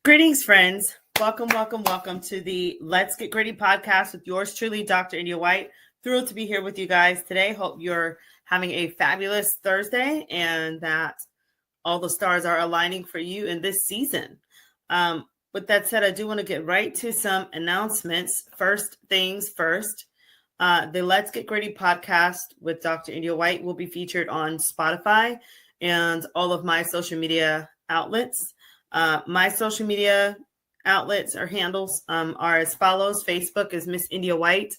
Greetings, friends. Welcome to the Let's Get Gritty podcast with yours truly, Dr. India White. Thrilled to be here with you guys today. Hope you're having a fabulous Thursday and that all the stars are aligning for you in this season. With that said, I do want to get right to some announcements. First things first, the Let's Get Gritty podcast with Dr. India White will be featured on Spotify and all of my social media outlets. My social media outlets or handles are as follows. Facebook is Miss India White.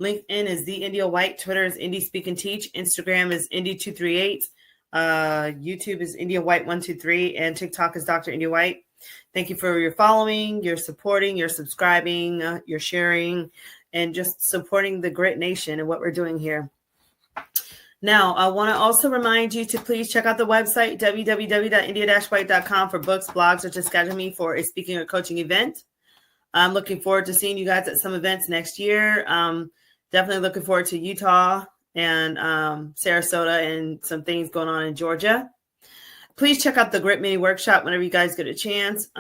LinkedIn is The India White. Twitter is Indie Speak and Teach. Instagram is Indie238. YouTube is India White 123. And TikTok is Dr. India White. Thank you for your following, your supporting, your subscribing, your sharing, and just supporting the Grit Nation and what we're doing here. Now, I want to also remind you to please check out the website, www.india-white.com, for books, blogs, or to schedule me for a speaking or coaching event. I'm looking forward to seeing you guys at some events next year. Definitely looking forward to Utah and Sarasota and some things going on in Georgia. Please check out the Grit Mini Workshop whenever you guys get a chance.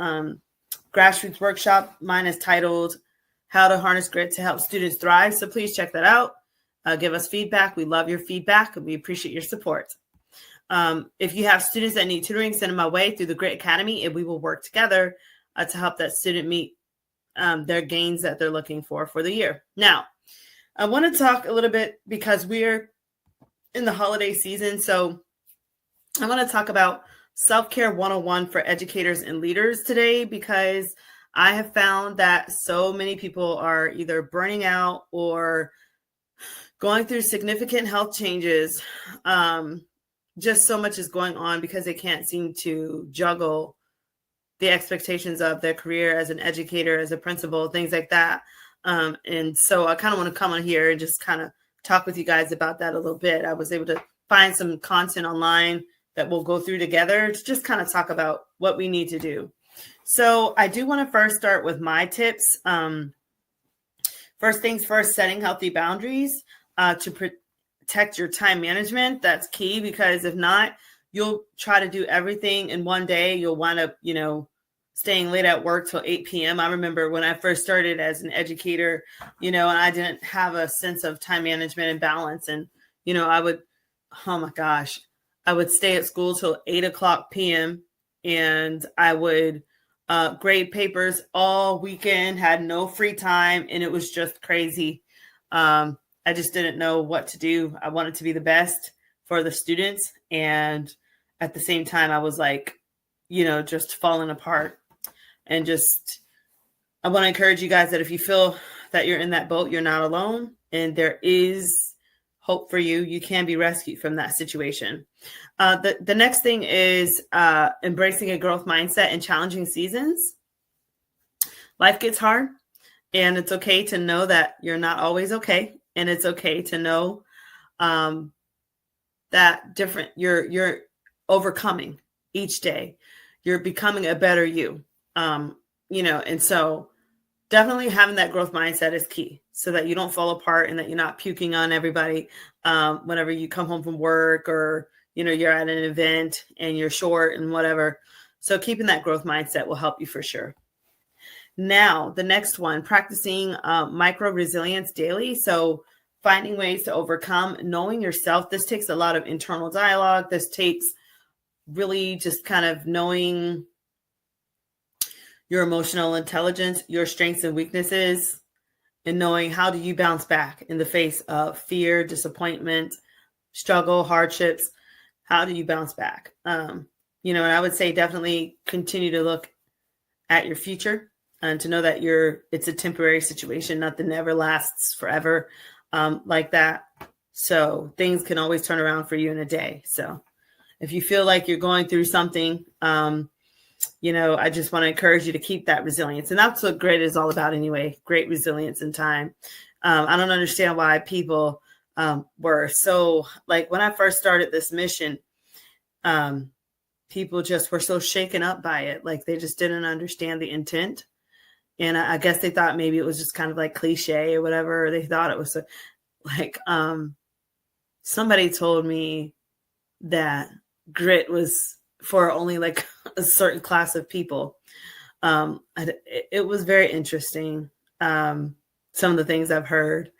Grassroots Workshop. Mine is titled How to Harness Grit to Help Students Thrive. So please check that out. Give us feedback. We love your feedback and we appreciate your support. If you have students that need tutoring, send them my way through the Grit Academy and we will work together to help that student meet their gains that they're looking for the year. Now, I want to talk a little bit because we're in the holiday season. So I want to talk about self-care 101 for educators and leaders today, because I have found that so many people are either burning out or going through significant health changes. Just so much is going on because they can't seem to juggle the expectations of their career as an educator, as a principal, things like that. And so I kind of want to come on here and just kind of talk with you guys about that a little bit. I was able to find some content online that we'll go through together to just kind of talk about what we need to do. So I do want to first start with my tips. First things first, setting healthy boundaries. To protect your time management. That's key, because if not, you'll try to do everything in one day. You'll wind up, staying late at work till 8 p.m. I remember when I first started as an educator, and I didn't have a sense of time management and balance. And, I would stay at school till 8 o'clock p.m. and I would grade papers all weekend, had no free time. And it was just crazy. I just didn't know what to do. I wanted to be the best for the students. And at the same time, I was like, just falling apart. And I want to encourage you guys that if you feel that you're in that boat, you're not alone. And there is hope for you. You can be rescued from that situation. The next thing is embracing a growth mindset in challenging seasons. Life gets hard, and it's okay to know that you're not always okay. And it's okay to know that you're overcoming each day. You're becoming a better you, and so definitely having that growth mindset is key so that you don't fall apart and that you're not puking on everybody whenever you come home from work or, you're at an event and you're short and whatever. So keeping that growth mindset will help you for sure. Now, the next one, practicing micro resilience daily. So finding ways to overcome, knowing yourself. This takes a lot of internal dialogue. This takes really just kind of knowing your emotional intelligence, your strengths and weaknesses, and knowing how do you bounce back in the face of fear, disappointment, struggle, hardships. How do you bounce back? And I would say definitely continue to look at your future. And to know that it's a temporary situation, nothing ever lasts forever like that. So things can always turn around for you in a day. So if you feel like you're going through something, I just want to encourage you to keep that resilience. And that's what grit is all about anyway, great resilience in time. I don't understand why people were so, like when I first started this mission, people just were so shaken up by it. Like they just didn't understand the intent. And I guess they thought maybe it was just kind of like cliche or whatever. Or they thought it was somebody told me that grit was for only like a certain class of people. It was very interesting. Some of the things I've heard.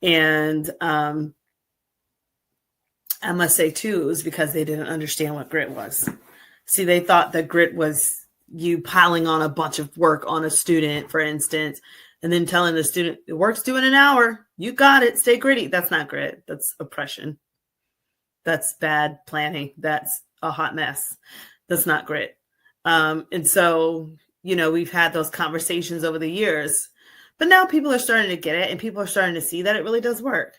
And I must say, too, it was because they didn't understand what grit was. See, they thought that grit was you piling on a bunch of work on a student, for instance, and then telling the student, the work's due in an hour. You got it. Stay gritty. That's not grit. That's oppression. That's bad planning. That's a hot mess. That's not grit. And so, we've had those conversations over the years, but now people are starting to get it, and people are starting to see that it really does work.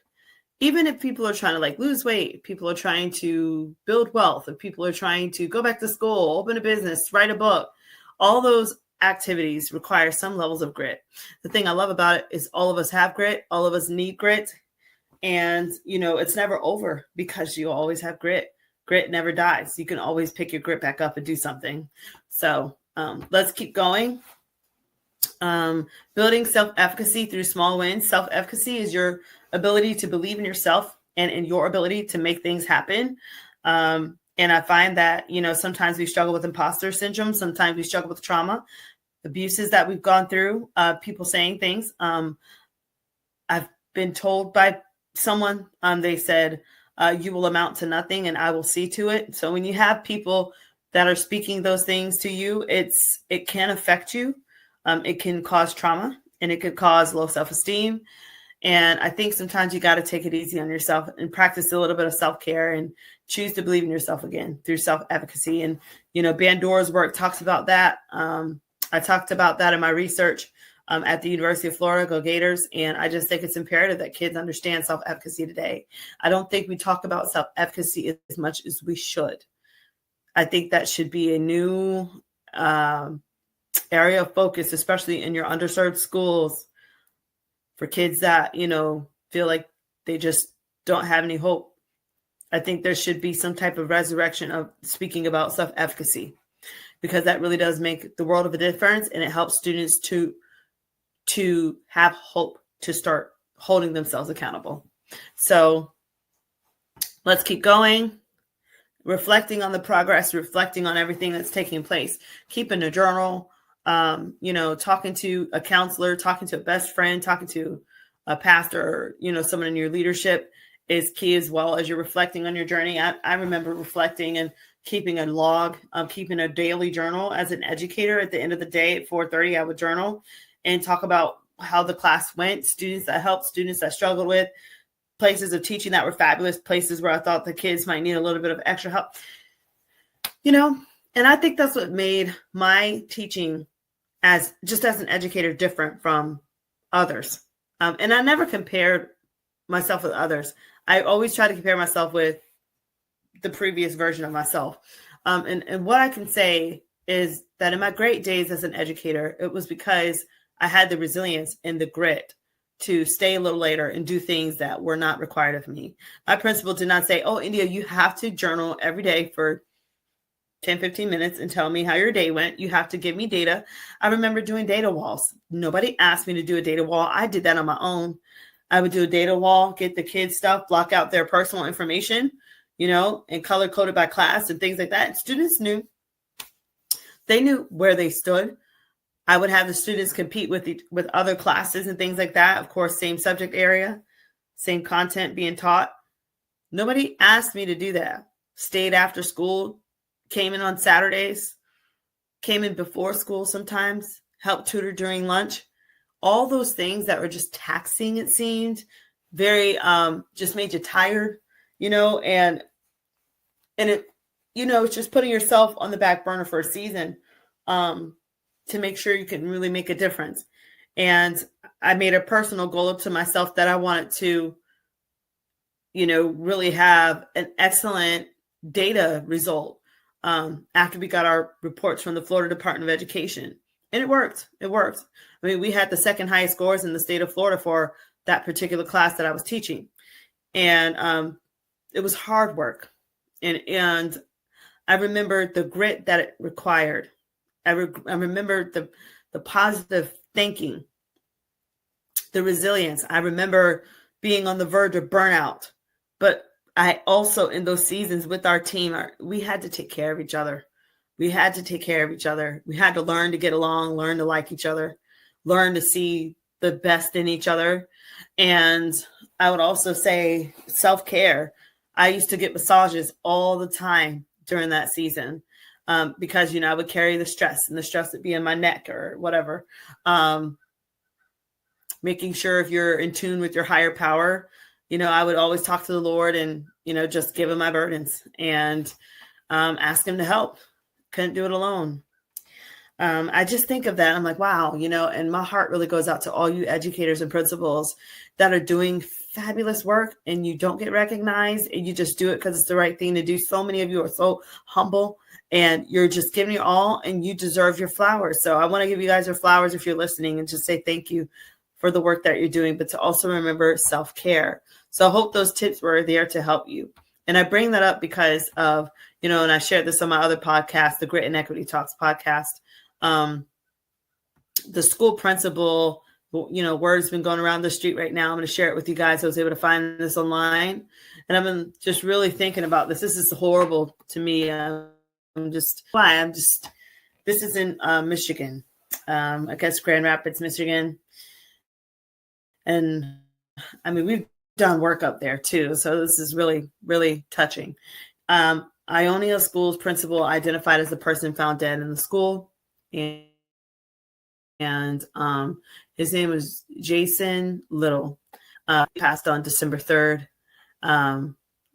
Even if people are trying to lose weight, people are trying to build wealth, if people are trying to go back to school, open a business, write a book, all those activities require some levels of grit. The thing I love about it is all of us have grit. All of us need grit. And, it's never over because you always have grit. Grit never dies. You can always pick your grit back up and do something. So let's keep going. Building self-efficacy through small wins. Self-efficacy is your ability to believe in yourself and in your ability to make things happen. And I find that, sometimes we struggle with imposter syndrome. Sometimes we struggle with trauma, abuses that we've gone through, people saying things. I've been told by someone, they said, you will amount to nothing and I will see to it. So when you have people that are speaking those things to you, it can affect you. It can cause trauma and it could cause low self-esteem. And I think sometimes you got to take it easy on yourself and practice a little bit of self-care and choose to believe in yourself again through self-efficacy. And, Bandura's work talks about that. I talked about that in my research at the University of Florida, go Gators. And I just think it's imperative that kids understand self-efficacy today. I don't think we talk about self-efficacy as much as we should. I think that should be a new area of focus, especially in your underserved schools, for kids that, feel like they just don't have any hope. I think there should be some type of resurrection of speaking about self-efficacy, because that really does make the world of a difference, and it helps students to have hope to start holding themselves accountable. So let's keep going. Reflecting on the progress, reflecting on everything that's taking place, keeping a journal, talking to a counselor, talking to a best friend, talking to a pastor, or, someone in your leadership is key, as well as you're reflecting on your journey. I remember reflecting and keeping a log, keeping a daily journal as an educator. At the end of the day at 4:30, I would journal and talk about how the class went, students that helped, students that struggled with, places of teaching that were fabulous, places where I thought the kids might need a little bit of extra help, and I think that's what made my teaching as an educator different from others. And I never compared myself with others. I always try to compare myself with the previous version of myself. And what I can say is that in my great days as an educator, it was because I had the resilience and the grit to stay a little later and do things that were not required of me. My principal did not say, "Oh, India, you have to journal every day for 10, 15 minutes and tell me how your day went. You have to give me data." I remember doing data walls. Nobody asked me to do a data wall. I did that on my own. I would do a data wall, get the kids' stuff, block out their personal information, and color coded by class and things like that. And students knew. They knew where they stood. I would have the students compete with other classes and things like that. Of course, same subject area, same content being taught. Nobody asked me to do that. Stayed after school, came in on Saturdays, came in before school sometimes, helped tutor during lunch. All those things that were just taxing, it seemed, very just made you tired, and it, it's just putting yourself on the back burner for a season to make sure you can really make a difference. And I made a personal goal up to myself that I wanted to, really have an excellent data result after we got our reports from the Florida Department of Education. And it worked. I mean, we had the second highest scores in the state of Florida for that particular class that I was teaching. And it was hard work. And I remember the grit that it required. I remember the positive thinking, the resilience. I remember being on the verge of burnout. But I also, in those seasons with our team, we had to take care of each other. We had to take care of each other. We had to learn to get along, learn to like each other, learn to see the best in each other. And I would also say self-care. I used to get massages all the time during that season because, I would carry the stress, and the stress would be in my neck or whatever. Making sure if you're in tune with your higher power, I would always talk to the Lord and, just give him my burdens and ask him to help. Couldn't do it alone. I just think of that. I'm like, wow, and my heart really goes out to all you educators and principals that are doing fabulous work, and you don't get recognized, and you just do it because it's the right thing to do. So many of you are so humble, and you're just giving your all, and you deserve your flowers. So I want to give you guys your flowers if you're listening, and just say thank you for the work that you're doing, but to also remember self-care. So I hope those tips were there to help you. And I bring that up because of, and I shared this on my other podcast, the Grit and Equity Talks podcast. The school principal, word's been going around the street right now. I'm going to share it with you guys. I was able to find this online, and I've been just really thinking about this. This is horrible to me. This is in Michigan, I guess Grand Rapids, Michigan. And I mean, we've done work up there too. So this is really, really touching. Ionia School's principal identified as the person found dead in the school. And his name was Jason Little. He passed on December 3rd.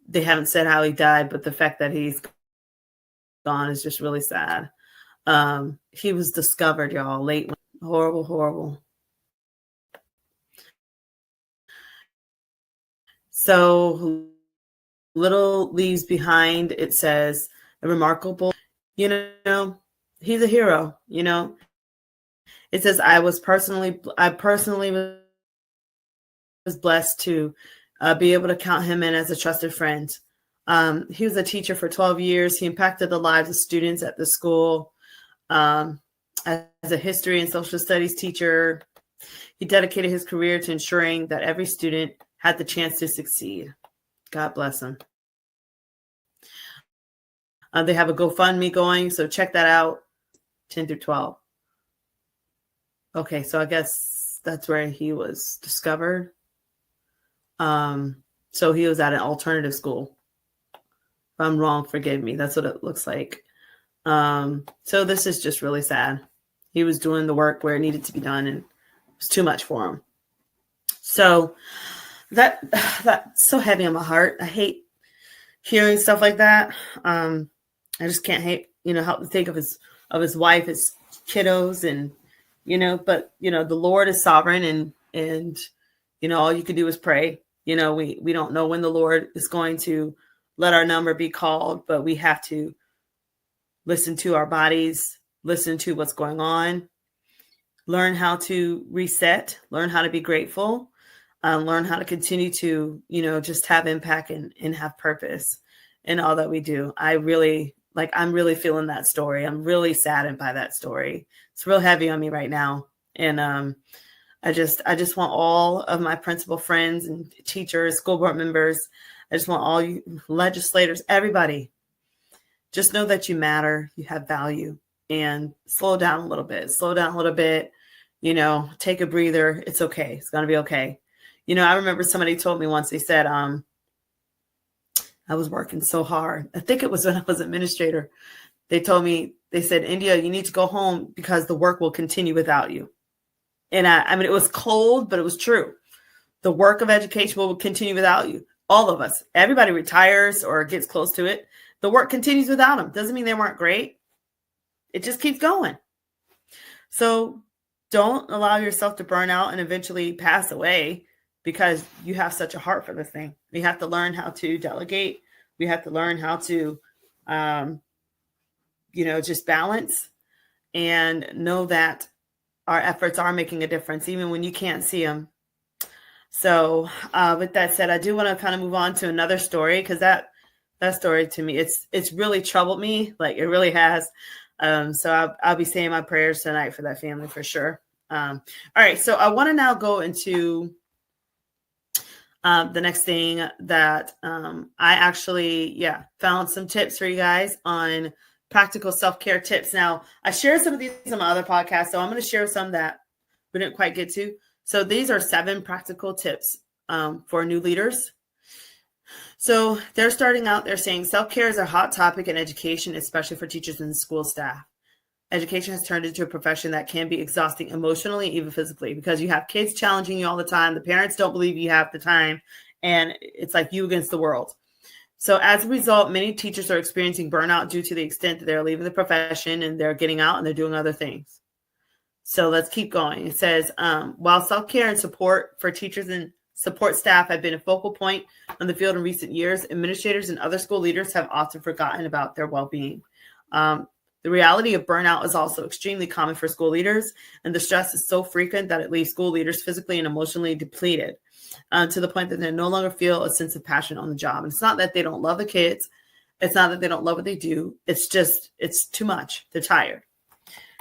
They haven't said how he died, but the fact that he's gone is just really sad. He was discovered, y'all, late. Horrible, horrible. So Little leaves behind, it says, a remarkable, he's a hero, It says, I personally was blessed to be able to count him in as a trusted friend. He was a teacher for 12 years. He impacted the lives of students at the school. As a history and social studies teacher, he dedicated his career to ensuring that every student had the chance to succeed. God bless him. They have a GoFundMe going, so check that out, 10 through 12. Okay, so I guess that's where he was discovered. So he was at an alternative school. If I'm wrong, forgive me. That's what it looks like. So this is just really sad. He was doing the work where it needed to be done, and it was too much for him. So that's so heavy on my heart. I hate hearing stuff like that. I just can't help to think of his wife, his kiddos, and but the Lord is sovereign, and all you can do is pray. We don't know when the Lord is going to let our number be called, but we have to listen to our bodies, listen to what's going on, learn how to reset, learn how to be grateful, learn how to continue to, just have impact and have purpose in all that we do. I'm really feeling that story. I'm really saddened by that story. It's real heavy on me right now. And I just want all of my principal friends and teachers, school board members, I just want all you legislators, everybody, just know that you matter, you have value, and slow down a little bit, take a breather. It's okay. It's going to be okay. I remember somebody told me once, they said, I was working so hard. I think it was when I was administrator. They told me, they said, India, you need to go home because the work will continue without you. And I mean, it was cold, but it was true. The work of education will continue without you. All of us, everybody retires or gets close to it. The work continues without them. Doesn't mean they weren't great. It just keeps going. So don't allow yourself to burn out and eventually pass away because you have such a heart for this thing. We have to learn how to delegate. We have to learn how to, just balance and know that our efforts are making a difference, even when you can't see them. So with that said, I do want to kind of move on to another story, because that story to me, it's really troubled me. Like, it really has. So I'll be saying my prayers tonight for that family for sure. All right. So I want to now go into the next thing that I actually, found some tips for you guys on practical self-care tips. Now, I shared some of these on my other podcast, so I'm going to share some that we didn't quite get to. So these are 7 practical tips for new leaders. So they're starting out, they're saying self-care is a hot topic in education, especially for teachers and school staff. Education has turned into a profession that can be exhausting emotionally, even physically, because you have kids challenging you all the time. The parents don't believe you have the time, and it's like you against the world. So as a result, many teachers are experiencing burnout due to the extent that they're leaving the profession and they're getting out and they're doing other things. So let's keep going. It says, while self-care and support for teachers and support staff have been a focal point on the field in recent years, administrators and other school leaders have often forgotten about their well-being. The reality of burnout is also extremely common for school leaders, and the stress is so frequent that it leaves school leaders physically and emotionally depleted to the point that they no longer feel a sense of passion on the job. And it's not that they don't love the kids. It's not that they don't love what they do. It's just, it's too much. They're tired.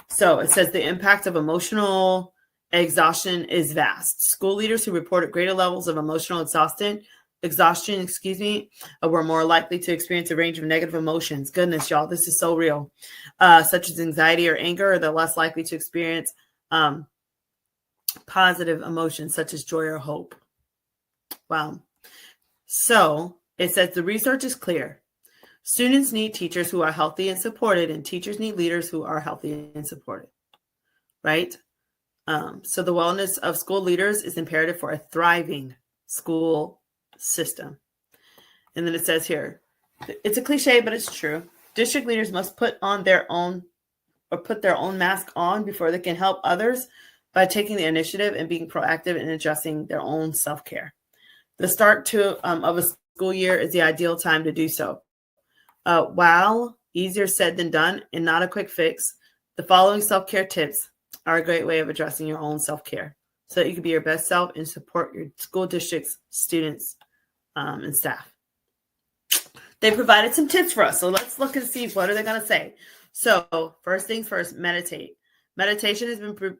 So it says the impact of emotional exhaustion is vast. School leaders who reported greater levels of emotional exhaustion, were more likely to experience a range of negative emotions. Goodness, y'all, this is so real. Such as anxiety or anger, or they're less likely to experience positive emotions such as joy or hope. Wow. So it says the research is clear. Students need teachers who are healthy and supported, and teachers need leaders who are healthy and supported, right? So the wellness of school leaders is imperative for a thriving school system. And then it says here, it's a cliche, but it's true. District leaders must put their own mask on before they can help others by taking the initiative and being proactive in addressing their own self-care. The start of a school year is the ideal time to do so. While easier said than done and not a quick fix, the following self-care tips are a great way of addressing your own self-care so that you can be your best self and support your school district's students and staff. They provided some tips for us. So let's look and see what are they going to say. So first things first, meditate. Meditation has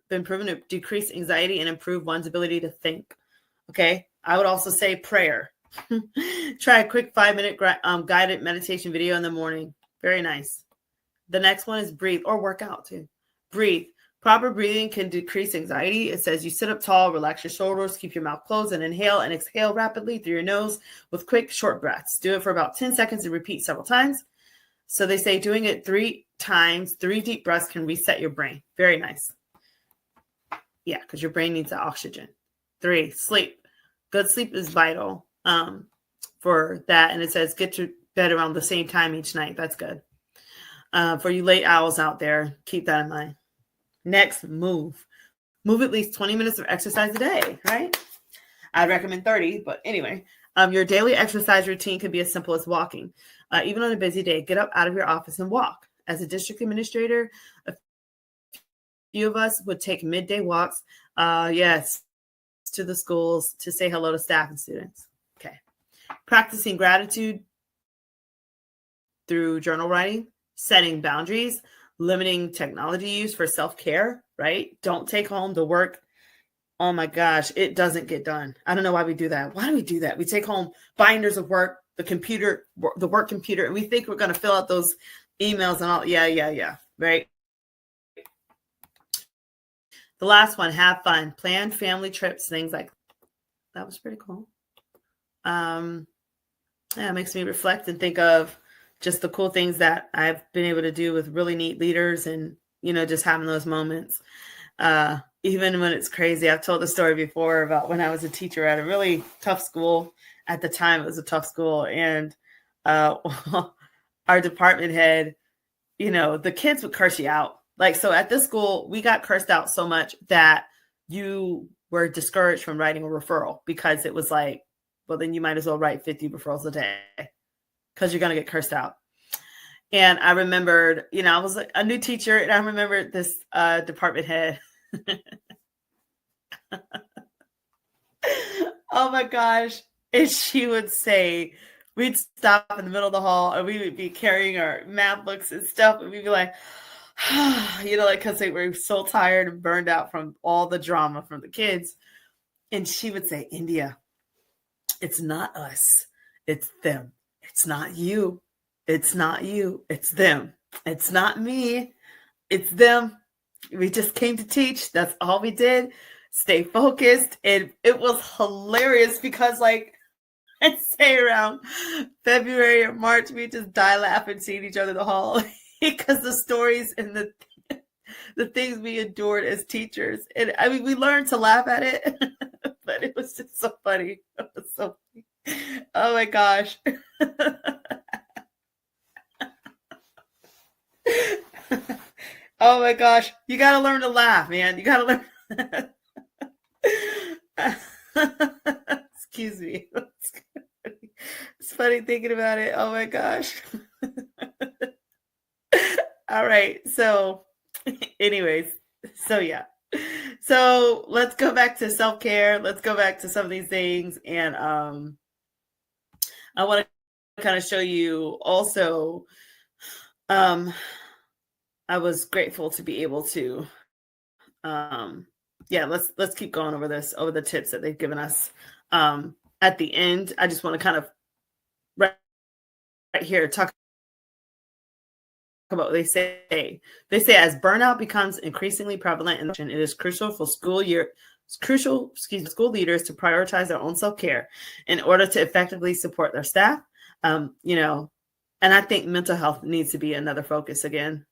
been proven to decrease anxiety and improve one's ability to think. Okay. I would also say prayer. Try a quick 5-minute guided meditation video in the morning. Very nice. The next one is breathe, or work out too. Breathe. Proper breathing can decrease anxiety. It says you sit up tall, relax your shoulders, keep your mouth closed, and inhale and exhale rapidly through your nose with quick, short breaths. Do it for about 10 seconds and repeat several times. So they say doing it 3 times, 3 deep breaths can reset your brain. Very nice. Yeah, because your brain needs the oxygen. 3, sleep. Good sleep is vital for that. And it says get to bed around the same time each night. That's good. For you late owls out there, keep that in mind. Next, move. Move at least 20 minutes of exercise a day, right? I'd recommend 30, but anyway. Your daily exercise routine could be as simple as walking. Even on a busy day, get up out of your office and walk. As a district administrator, a few of us would take midday walks, to the schools to say hello to staff and students. Okay. Practicing gratitude through journal writing, setting boundaries, limiting technology use for self-care, right? Don't take home the work. Oh my gosh, it doesn't get done. I don't know why we do that. Why do we do that? We take home binders of work, the work computer, and we think we're going to fill out those emails and all. Yeah. Right. The last one, have fun, plan family trips, things like that. Was pretty cool. It makes me reflect and think of just the cool things that I've been able to do with really neat leaders and, just having those moments. Even when it's crazy. I've told the story before about when I was a teacher at a really tough school. At the time, it was a tough school. And our department head, the kids would curse you out. So at this school, we got cursed out so much that you were discouraged from writing a referral because it was like, well, then you might as well write 50 referrals a day because you're going to get cursed out. And I remembered, I was a new teacher, and I remembered this department head. Oh my gosh. And she would say, we'd stop in the middle of the hall and we would be carrying our math books and stuff. And we'd be like, because they were so tired and burned out from all the drama from the kids. And she would say, India, it's not us. It's them. It's not you. It's not you. It's them. It's not me. It's them. We just came to teach. That's all we did. Stay focused. And it was hilarious because, like, I'd say around February or March, we just die laughing, seeing each other in the hall because the stories and the things we endured as teachers. And I mean, we learned to laugh at it, but it was just so funny. It was so funny. Oh my gosh. Oh my gosh. You got to learn to laugh, man. You got to learn. Excuse me. It's funny thinking about it. Oh my gosh. All right. So, anyways, so yeah. So let's go back to self-care. Let's go back to some of these things. And I want to kind of show you also, I was grateful to be able to, yeah, let's keep going over the tips that they've given us. At the end, I just want to kind of right here talk about what they say. They say as burnout becomes increasingly prevalent in it is crucial for school leaders to prioritize their own self-care in order to effectively support their staff. And I think mental health needs to be another focus again.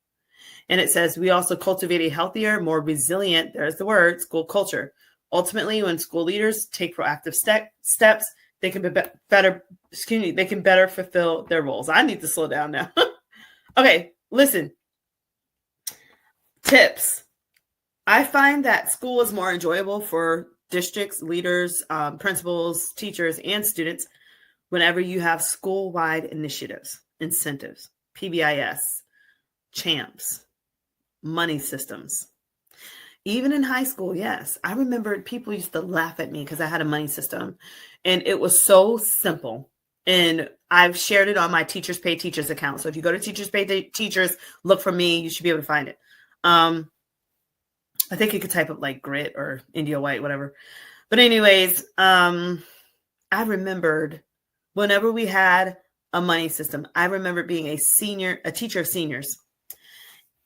And it says we also cultivate a healthier, more resilient, there's the word, school culture. Ultimately, when school leaders take proactive steps, they can be better. They can better fulfill their roles. I need to slow down now. Okay, listen. Tips. I find that school is more enjoyable for districts, leaders, principals, teachers, and students whenever you have school-wide initiatives, incentives, PBIS, champs, money systems. Even in high school, yes. I remember people used to laugh at me because I had a money system, and it was so simple. And I've shared it on my Teachers Pay Teachers account. So if you go to Teachers Pay Teachers, look for me. You should be able to find it. I think you could type up like Grit or India White, whatever. But anyways, I remembered whenever we had a money system, I remember being a teacher of seniors.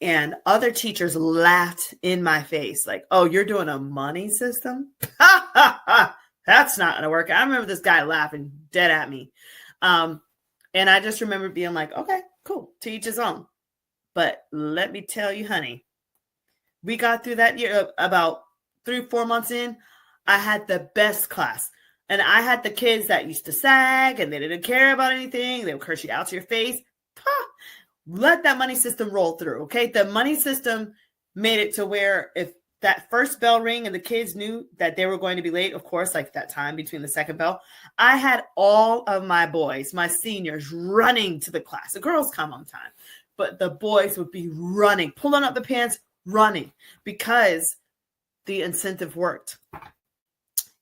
And other teachers laughed in my face like, oh, you're doing a money system? Ha, ha, ha. That's not going to work. I remember this guy laughing dead at me. And I just remember being like, okay, cool, to each his own. But let me tell you, honey, we got through that year about 3-4 months in. I had the best class. And I had the kids that used to sag and they didn't care about anything. They would curse you out to your face. Let that money system roll through, okay? The money system made it to where if that first bell rang and the kids knew that they were going to be late, of course, like that time between the second bell, I had all of my boys, my seniors, running to the class. The girls come on time, but the boys would be running, pulling up the pants, running, because the incentive worked.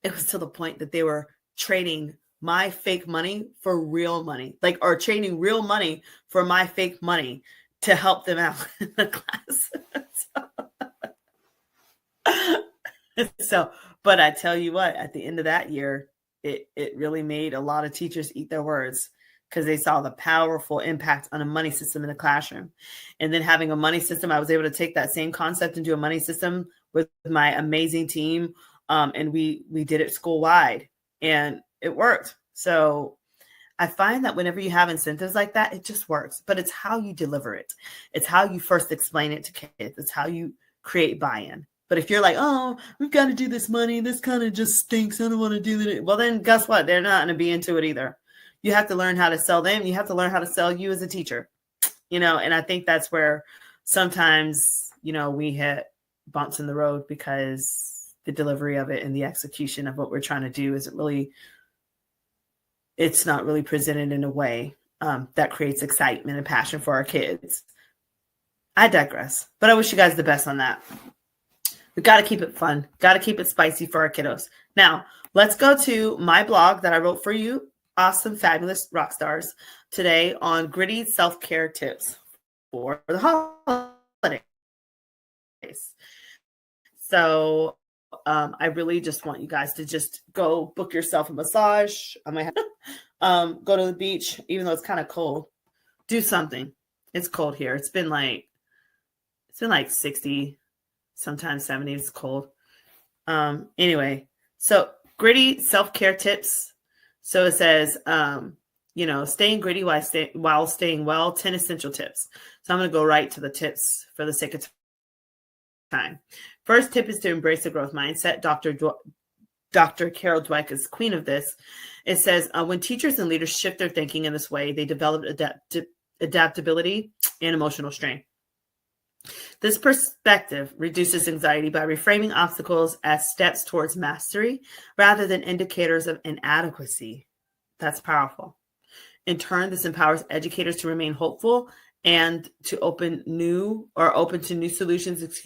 It was to the point that they were trading my fake money for real money, or trading real money for my fake money to help them out in the class. But I tell you what, at the end of that year, it really made a lot of teachers eat their words because they saw the powerful impact on a money system in the classroom. And then having a money system, I was able to take that same concept and do a money system with my amazing team. And we did it school wide and it worked. So I find that whenever you have incentives like that, it just works, but it's how you deliver it. It's how you first explain it to kids. It's how you create buy-in. But if you're like, oh, we've got to do this money, this kind of just stinks, I don't want to do it. Well, then guess what? They're not going to be into it either. You have to learn how to sell them. You have to learn how to sell you as a teacher, and I think that's where sometimes, we hit bumps in the road because the delivery of it and the execution of what we're trying to do it's not really presented in a way that creates excitement and passion for our kids. I digress, but I wish you guys the best on that. We got to keep it fun. Got to keep it spicy for our kiddos. Now, let's go to my blog that I wrote for you, awesome, fabulous rock stars, today on gritty self-care tips for the holidays. So I really just want you guys to just go book yourself a massage. I might have go to the beach, even though it's kind of cold. Do something. It's cold here. It's been like 60, sometimes 70. It's cold. Anyway, so gritty self-care tips. So it says, staying gritty while staying well, 10 essential tips. So I'm going to go right to the tips for the sake of time. First tip is to embrace the growth mindset. Dr. Carol Dweck is queen of this. It says, when teachers and leaders shift their thinking in this way, they develop adaptability and emotional strength. This perspective reduces anxiety by reframing obstacles as steps towards mastery rather than indicators of inadequacy. That's powerful. In turn, this empowers educators to remain hopeful and to open to new solutions,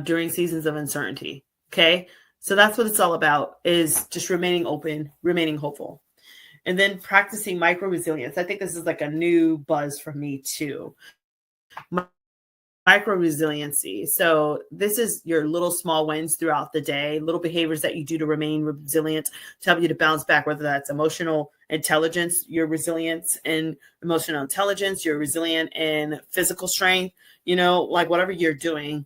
during seasons of uncertainty. Okay. So that's what it's all about, is just remaining open, remaining hopeful. And then practicing micro resilience. I think this is like a new buzz for me too. Micro resiliency. So this is your little small wins throughout the day, little behaviors that you do to remain resilient, to help you to bounce back, whether that's emotional intelligence, you're resilient in emotional intelligence, you're resilient in physical strength, like whatever you're doing.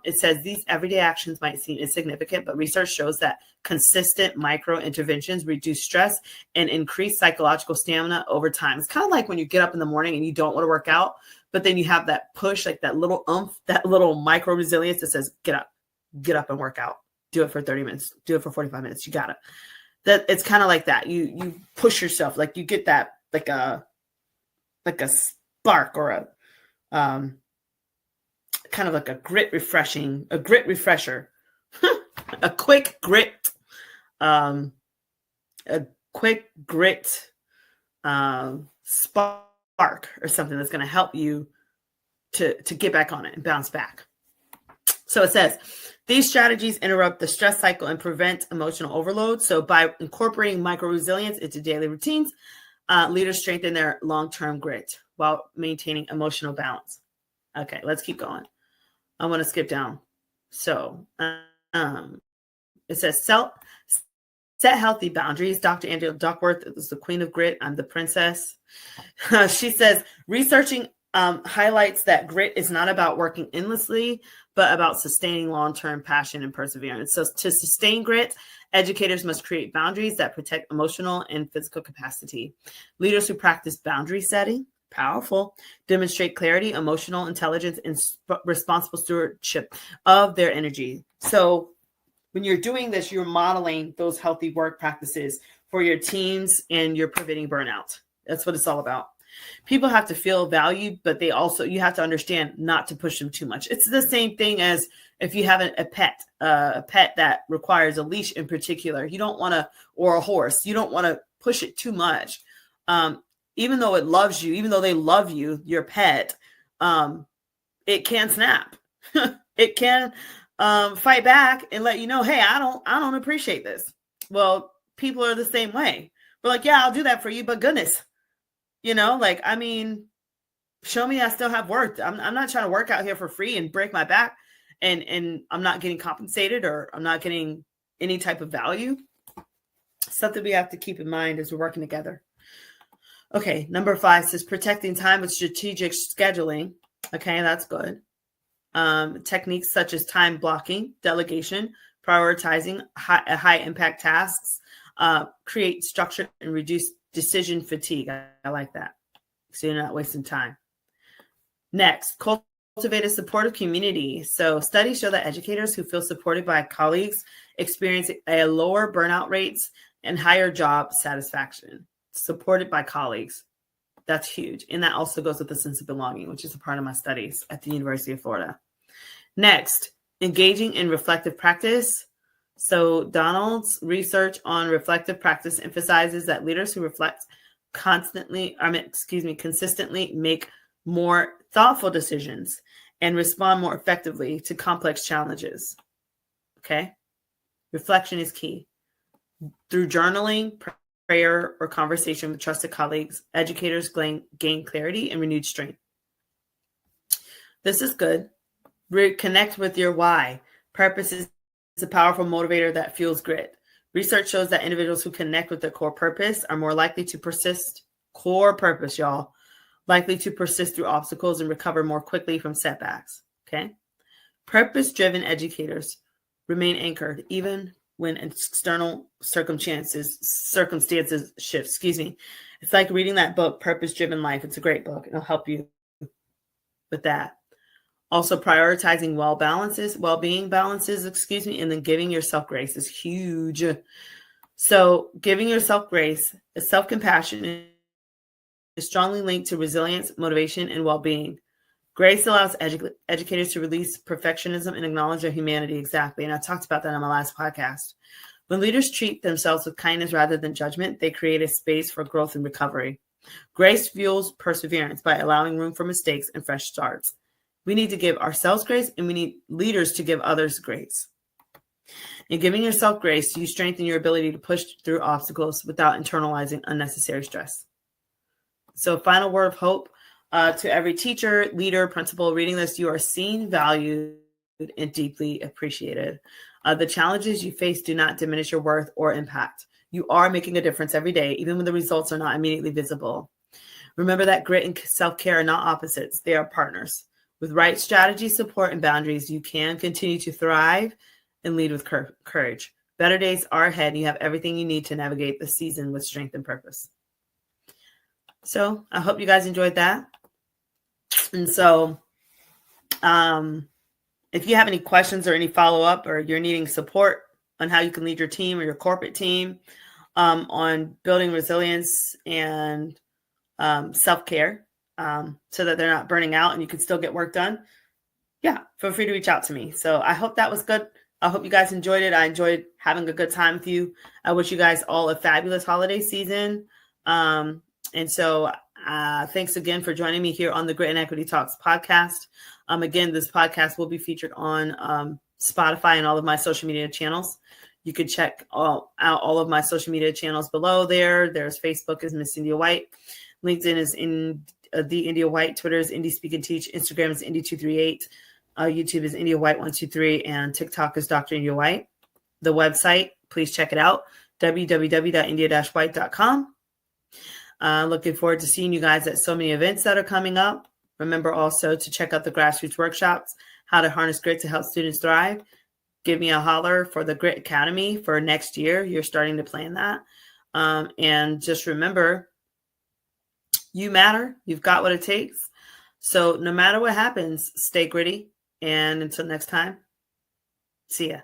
It says these everyday actions might seem insignificant, but research shows that consistent micro interventions reduce stress and increase psychological stamina over time. It's kind of like when you get up in the morning and you don't want to work out, but then you have that push, like that little that little micro resilience that says, get up and work out. Do it for 30 minutes. Do it for 45 minutes. You got it. That it's kind of like that. You push yourself, like you get that, like a spark or a kind of like a grit refresher, a quick grit spark or something that's going to help you to get back on it and bounce back. So it says these strategies interrupt the stress cycle and prevent emotional overload. So by incorporating micro resilience into daily routines, leaders strengthen their long-term grit while maintaining emotional balance. Okay, let's keep going. I want to skip down. So it says set healthy boundaries. Dr. Angela Duckworth is the queen of grit. I'm the princess. She says researching highlights that grit is not about working endlessly, but about sustaining long-term passion and perseverance. So to sustain grit, educators must create boundaries that protect emotional and physical capacity. Leaders who practice boundary setting, powerful, demonstrate clarity, emotional intelligence, and responsible stewardship of their energy. So when you're doing this, you're modeling those healthy work practices for your teams and you're preventing burnout. That's what it's all about. People have to feel valued, but you have to understand not to push them too much. It's the same thing as if you have a pet that requires a leash in particular. You don't want to, or a horse, you don't want to push it too much. Even though it loves you, even though they love you, your pet, it can snap. It can fight back and let you know, hey, I don't appreciate this. Well, people are the same way. We're like, yeah, I'll do that for you, but goodness, show me I still have worth. I'm not trying to work out here for free and break my back and I'm not getting compensated or I'm not getting any type of value. Something we have to keep in mind as we're working together. Okay, number 5 says protecting time with strategic scheduling. Okay, that's good. Techniques such as time blocking, delegation, prioritizing high impact tasks, create structure and reduce decision fatigue. I like that. So you're not wasting time. Next, cultivate a supportive community. So studies show that educators who feel supported by colleagues experience a lower burnout rates and higher job satisfaction. Supported by colleagues. That's huge. And that also goes with the sense of belonging, which is a part of my studies at the University of Florida. Next, engaging in reflective practice. So Donald's research on reflective practice emphasizes that leaders who reflect consistently make more thoughtful decisions and respond more effectively to complex challenges. Okay. Reflection is key. Through journaling, prayer, or conversation with trusted colleagues, educators gain clarity and renewed strength. This is good. Reconnect with your why. Purpose is a powerful motivator that fuels grit. Research shows that individuals who connect with their core purpose are more likely to persist. Core purpose, y'all. likely to persist through obstacles and recover more quickly from setbacks. Okay. Purpose-driven educators remain anchored even when external circumstances shift. Excuse me. It's like reading that book, Purpose-Driven Life. It's a great book. It'll help you with that. Also, prioritizing well-being balances, and then giving yourself grace is huge. So giving yourself grace, self-compassion is strongly linked to resilience, motivation, and well-being. Grace allows educators to release perfectionism and acknowledge their humanity. Exactly. And I talked about that on my last podcast. When leaders treat themselves with kindness rather than judgment, they create a space for growth and recovery. Grace fuels perseverance by allowing room for mistakes and fresh starts. We need to give ourselves grace, and we need leaders to give others grace. In giving yourself grace, you strengthen your ability to push through obstacles without internalizing unnecessary stress. So, final word of hope to every teacher, leader, principal reading this: you are seen, valued, and deeply appreciated. The challenges you face do not diminish your worth or impact. You are making a difference every day, even when the results are not immediately visible. Remember that grit and self-care are not opposites. They are partners. With right strategy, support, and boundaries, you can continue to thrive and lead with courage. Better days are ahead, and you have everything you need to navigate the season with strength and purpose. So I hope you guys enjoyed that. And so if you have any questions or any follow-up, or you're needing support on how you can lead your team or your corporate team on building resilience and self-care so that they're not burning out and you can still get work done, yeah, feel free to reach out to me. So I hope that was good. I hope you guys enjoyed it. I enjoyed having a good time with you. I wish you guys all a fabulous holiday season. And so thanks again for joining me here on the Grit and Equity Talks podcast. Again, this podcast will be featured on Spotify and all of my social media channels. You could check out all of my social media channels below there. There's Facebook is Miss India White. LinkedIn is in the India White. Twitter is Indie Speak and Teach. Instagram is Indie238. YouTube is India White 123, and TikTok is Dr. India White. The website, please check it out, www.india-white.com. Looking forward to seeing you guys at so many events that are coming up. Remember also to check out the grassroots workshops, how to harness grit to help students thrive. Give me a holler for the Grit Academy for next year. You're starting to plan that. And just remember, you matter. You've got what it takes. So no matter what happens, stay gritty. And until next time, see ya.